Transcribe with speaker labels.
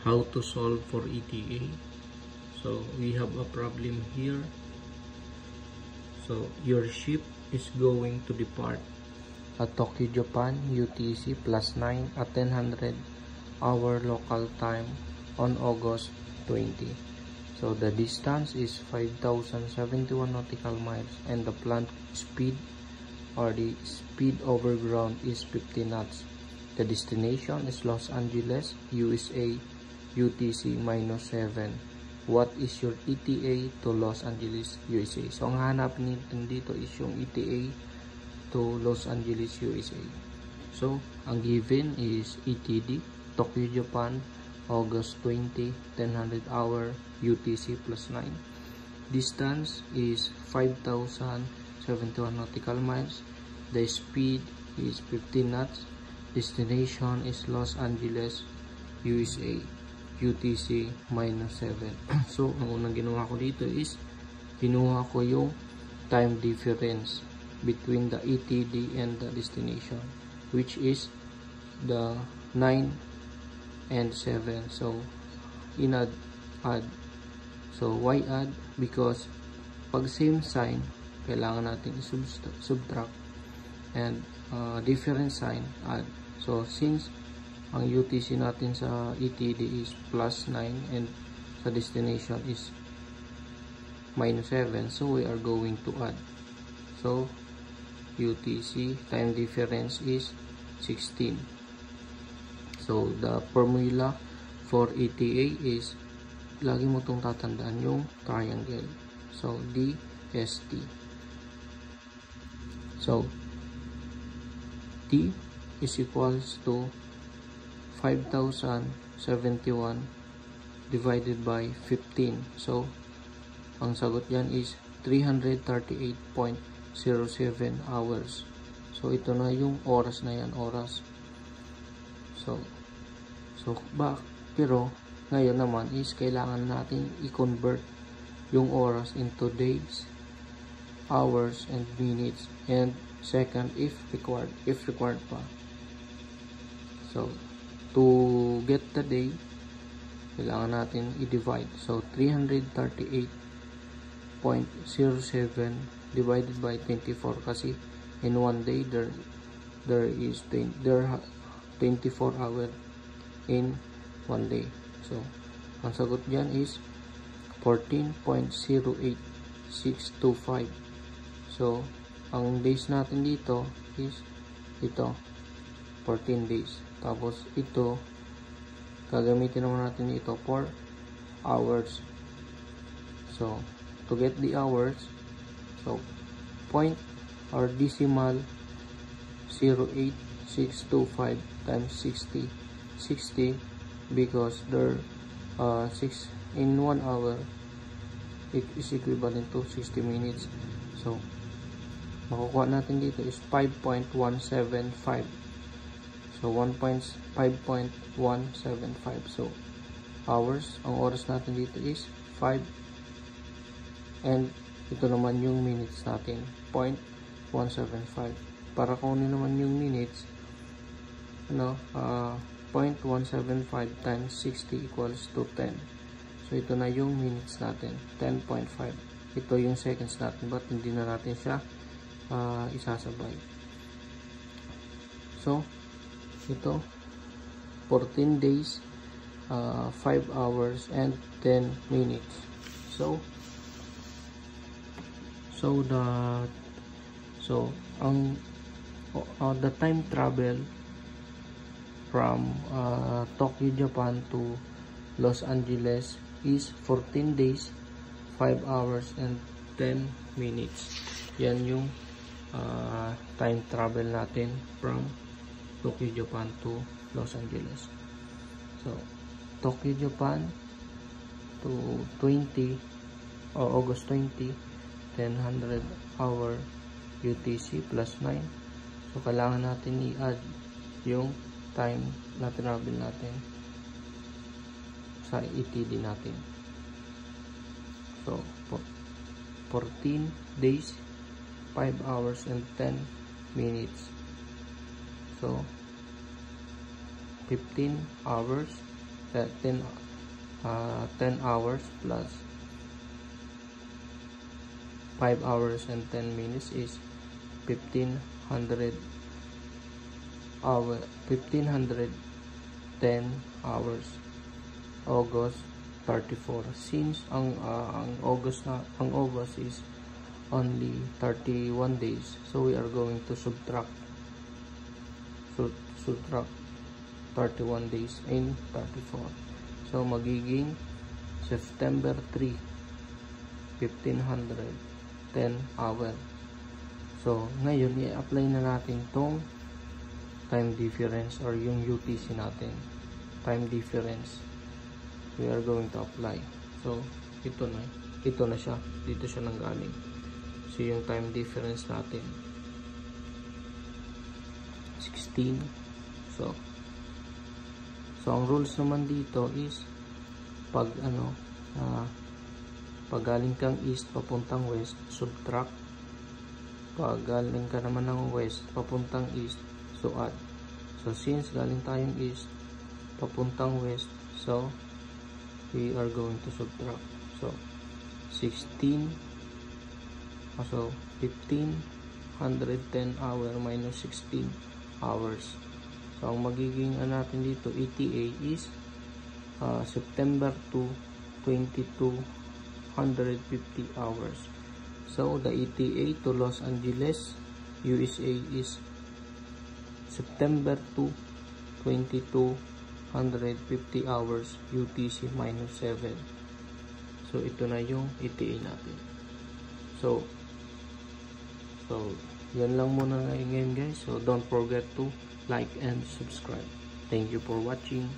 Speaker 1: how to solve for ETA. So we have a problem here. So your ship is going to depart at Tokyo, Japan, UTC +9 at 1000 hour local time on August 20. So the distance is 5,071 nautical miles and the planned speed or the speed over ground is 50 knots. The destination is Los Angeles, USA, UTC -7. What is your ETA to Los Angeles, USA? So ang hanapin natin dito is yung ETA to Los Angeles, USA. So ang given is ETD, Tokyo, Japan, August 20, 1000 hour, UTC +9. Distance is 5,071 nautical miles. The speed is 15 knots. Destination is Los Angeles, USA, UTC -7. So ang unang ginawa ko dito is kinuha ko yung time difference between the ETD and the destination, which is the 9 and 7. So add. So why add? Because pag same sign kailangan natin i-subtract and different sign add. So since ang UTC natin sa ETD is +9 and sa destination is -7, so we are going to add. So UTC time difference is 16. So the formula for ETA is, lagi mo itong tatandaan yung triangle. So DST. So T is equals to 5,071 divided by 15. So ang sagot dyan is 338.07 hours. So ito na yung oras na yan, oras. So pero ngayon naman is kailangan natin i-convert yung oras into days, hours, and minutes, and second if required pa. So to get the day, kailangan natin i-divide. So 338.07 divided by 24 kasi in one day there are 24 hours in one day. So ang sagot dyan is 14.08625. So ang days natin dito is ito 14 days. Tapos ito gagamitin naman natin ito for hours. So to get the hours, so point or decimal 0.8625 times 60 because there 6 in 1 hour it is equivalent to 60 minutes. So makukuha natin dito is 5.175. So 5.175. So hours, ang oras natin dito is 5, and ito naman yung minutes natin, 0.175. Para kunin naman yung minutes, 0.175 times 60 equals to 10. So ito na yung minutes natin, 10.5. Ito yung seconds natin, but hindi na natin siya isasabay. So ito 14 days, 5 hours and 10 minutes. So the time travel from Tokyo, Japan to Los Angeles is 14 days, 5 hours and 10 minutes. Yan yung time travel natin from Tokyo, Japan to Los Angeles. So Tokyo, Japan to August 20, 1000 hour UTC +9. So kailangan natin i-add yung time na travel natin sa ETD natin. So 14 days, 5 hours and 10 minutes. So 15 hours 10 hours plus 5 hours and 10 minutes is 1510 hours. August 34. Since ang August is only 31 days, so we are going to subtract 31 days in 34. So magiging September 3, 1510 hour. So ngayon i-apply na natin tong time difference or yung UTC natin. Time difference we are going to apply. So ito na siya, dito siya nanggaling. So yung time difference natin 16. So ang rules naman dito is pag galing kang east papuntang west, subtract. Pag galing ka naman ng west papuntang east, so add. So since galing tayong east papuntang west, so we are going to subtract. So 16, so 1510 hour minus 16 hours. So ang magiging natin dito ETA is September 2, 2250 hours. So the ETA to Los Angeles, USA is September 2, 2250 hours UTC minus 7. So ito na yung ETA natin. So yan lang muna ngayon guys. So don't forget to like and subscribe. Thank you for watching.